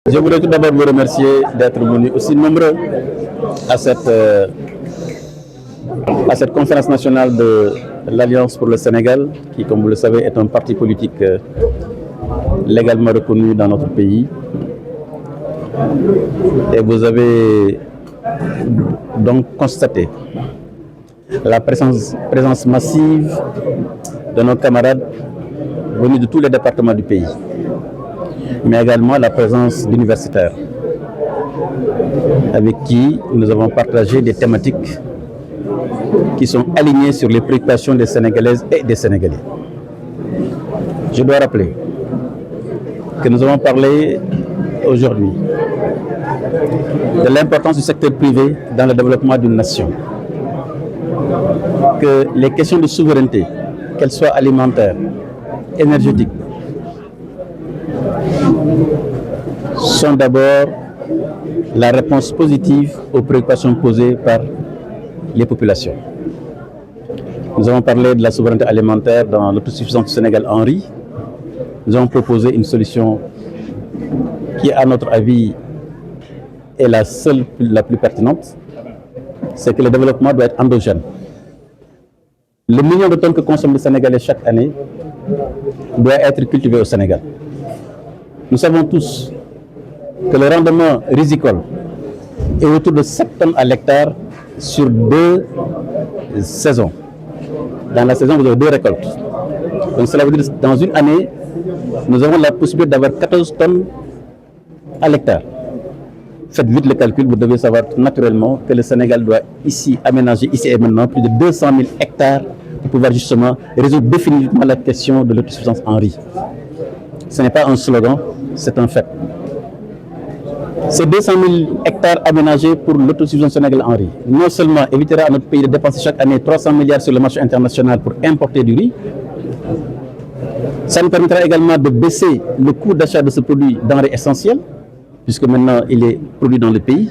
Je voudrais tout d'abord vous remercier d'être venus aussi nombreux à cette conférence nationale de l'Alliance pour le Sénégal, qui, comme vous le savez, est un parti politique légalement reconnu dans notre pays. Et vous avez donc constaté la présence massive de nos camarades venus de tous les départements du pays, mais également la présence d'universitaires avec qui nous avons partagé des thématiques qui sont alignées sur les préoccupations des Sénégalaises et des Sénégalais. Je dois rappeler que nous avons parlé aujourd'hui de l'importance du secteur privé dans le développement d'une nation, que les questions de souveraineté, qu'elles soient alimentaires, énergétiques, sont d'abord la réponse positive aux préoccupations posées par les populations. Nous avons parlé de la souveraineté alimentaire dans l'autosuffisance du Sénégal en riz. Nous avons proposé une solution qui, à notre avis, est la seule, la plus pertinente. C'est que le développement doit être endogène. Le million de tonnes que consomment les Sénégalais chaque année doit être cultivé au Sénégal. Nous savons tous que le rendement risicole est autour de 7 tonnes à l'hectare sur 2 saisons. Dans la saison, vous avez 2 récoltes. Donc cela veut dire que dans une année, nous avons la possibilité d'avoir 14 tonnes à l'hectare. Faites vite le calcul, vous devez savoir naturellement que le Sénégal doit aménager ici et maintenant plus de 200 000 hectares pour pouvoir justement résoudre définitivement la question de l'autosuffisance en riz. Ce n'est pas un slogan, c'est un fait. Ces 200 000 hectares aménagés pour l'autosuffisance sénégalaise en riz, non seulement évitera à notre pays de dépenser chaque année 300 milliards sur le marché international pour importer du riz, ça nous permettra également de baisser le coût d'achat de ce produit denrée essentiel, puisque maintenant il est produit dans le pays.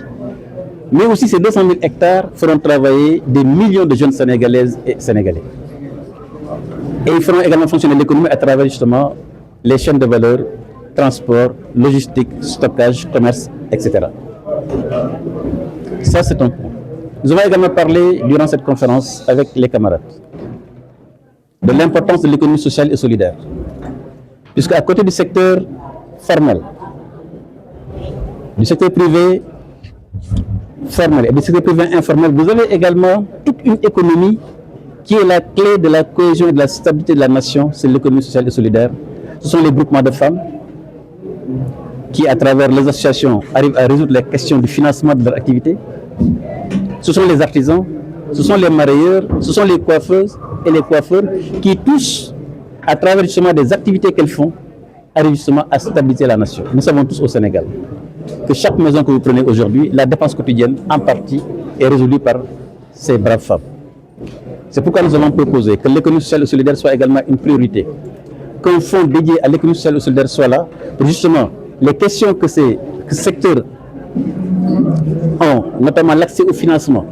Mais aussi ces 200 000 hectares feront travailler des millions de jeunes Sénégalaises et Sénégalais. Et ils feront également fonctionner l'économie à travers justement les chaînes de valeur, transport, logistique, stockage, commerce, etc. Ça, c'est un point. Nous avons également parlé durant cette conférence avec les camarades de l'importance de l'économie sociale et solidaire. Puisqu'à côté du secteur formel, du secteur privé formel et du secteur privé informel, vous avez également toute une économie qui est la clé de la cohésion et de la stabilité de la nation, c'est l'économie sociale et solidaire. Ce sont les groupements de femmes qui, à travers les associations, arrivent à résoudre les questions du financement de leur activité. Ce sont les artisans, ce sont les marailleurs, ce sont les coiffeuses et les coiffeurs qui tous, à travers justement des activités qu'elles font, arrivent justement à stabiliser la nation. Nous savons tous au Sénégal que chaque maison que vous prenez aujourd'hui, la dépense quotidienne, en partie, est résolue par ces braves femmes. C'est pourquoi nous avons proposé que l'économie sociale et solidaire soit également une priorité, qu'un fonds dédié à l'économie sociale et solidaire soit là, pour justement les questions que ces secteurs ont, notamment l'accès au financement,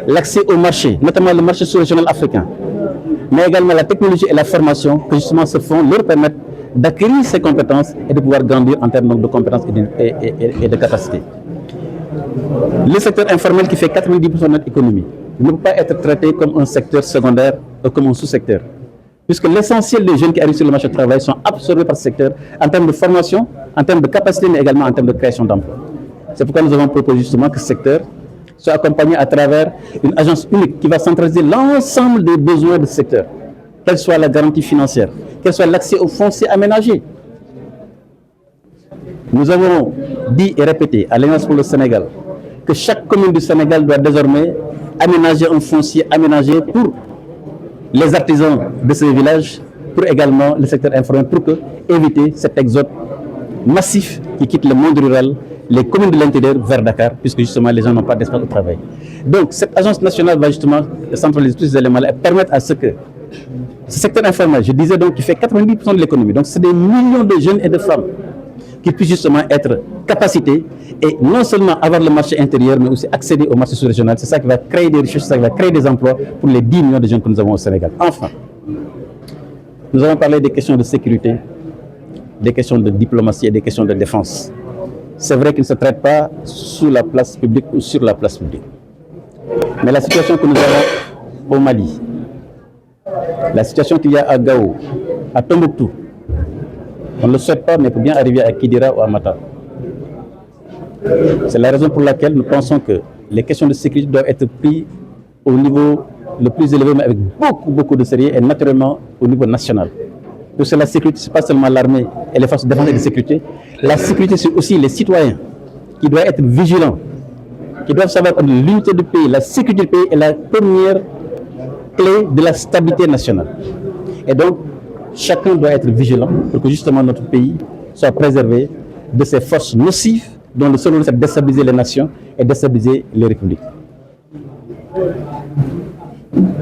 l'accès au marché, notamment le marché sous-régional africain, mais également la technologie et la formation, que justement ce fonds leur permettent d'acquérir ces compétences et de pouvoir grandir en termes de compétences et de capacités. Le secteur informel qui fait 90% de notre économie ne peut pas être traité comme un secteur secondaire ou comme un sous-secteur, puisque l'essentiel des jeunes qui arrivent sur le marché du travail sont absorbés par ce secteur en termes de formation, en termes de capacité, mais également en termes de création d'emplois. C'est pourquoi nous avons proposé justement que ce secteur soit accompagné à travers une agence unique qui va centraliser l'ensemble des besoins de ce secteur, quelle soit la garantie financière, quel soit l'accès aux fonciers aménagés. Nous avons dit et répété à l'Alliance pour le Sénégal que chaque commune du Sénégal doit désormais aménager un foncier aménagé pour les artisans de ces villages, pour également le secteur informel, pour éviter cet exode massif qui quitte le monde rural, les communes de l'intérieur vers Dakar, puisque justement les gens n'ont pas d'espace au travail. Donc cette agence nationale va justement centraliser tous ces éléments-là et permettre à ce que ce secteur informel, je disais donc, qui fait 90% de l'économie, donc c'est des millions de jeunes et de femmes qui puissent justement être capacités et non seulement avoir le marché intérieur, mais aussi accéder au marché sous-régional. C'est ça qui va créer des richesses, c'est ça qui va créer des emplois pour les 10 millions de jeunes que nous avons au Sénégal. Enfin, nous avons parlé des questions de sécurité, des questions de diplomatie et des questions de défense. c'est vrai qu'il ne se traite pas sous la place publique ou sur la place publique. Mais la situation que nous avons au Mali, la situation qu'il y a à Gao, à Tombouctou, on ne le souhaite pas, mais pour bien arriver à Kidira ou à Mata. C'est la raison pour laquelle nous pensons que les questions de sécurité doivent être prises au niveau le plus élevé, mais avec beaucoup de sérieux et naturellement au niveau national. Parce que la sécurité, ce n'est pas seulement l'armée et les forces de défense et de sécurité. La sécurité, c'est aussi les citoyens qui doivent être vigilants, qui doivent savoir que l'unité du pays, la sécurité du pays est la première clé de la stabilité nationale. Et donc, chacun doit être vigilant pour que justement notre pays soit préservé de ces forces nocives dont le seul rôle c'est de déstabiliser les nations et déstabiliser les républiques.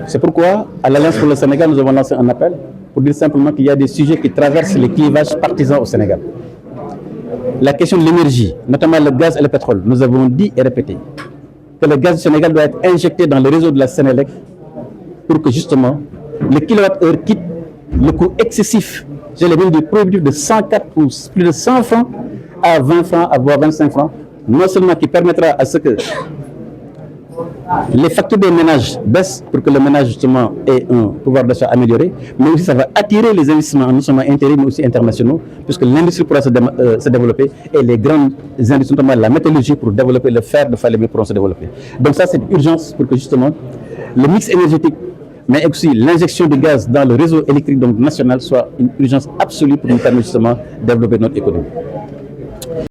C'est pourquoi, à l'Alliance pour le Sénégal, nous avons lancé un appel pour dire simplement qu'il y a des sujets qui traversent les clivages partisans au Sénégal. La question de l'énergie, notamment le gaz et le pétrole, nous avons dit et répété que le gaz du Sénégal doit être injecté dans le réseau de la Sénélec pour que justement le kilowattheure quitte le coût excessif, j'ai les mêmes du productif de 104 ou plus de 100 francs à 20 francs, à voire 25 francs, non seulement qui permettra à ce que les factures des ménages baissent pour que le ménage justement ait un pouvoir d'achat amélioré, mais aussi ça va attirer les investissements non seulement intérieurs mais aussi internationaux, puisque l'industrie pourra se développer et les grandes industries, notamment la métallurgie pour développer le fer de Falémé pourront se développer. Donc ça c'est une urgence pour que justement le mix énergétique, mais aussi l'injection de gaz dans le réseau électrique donc national soit une urgence absolue pour nous permettre justement de développer notre économie.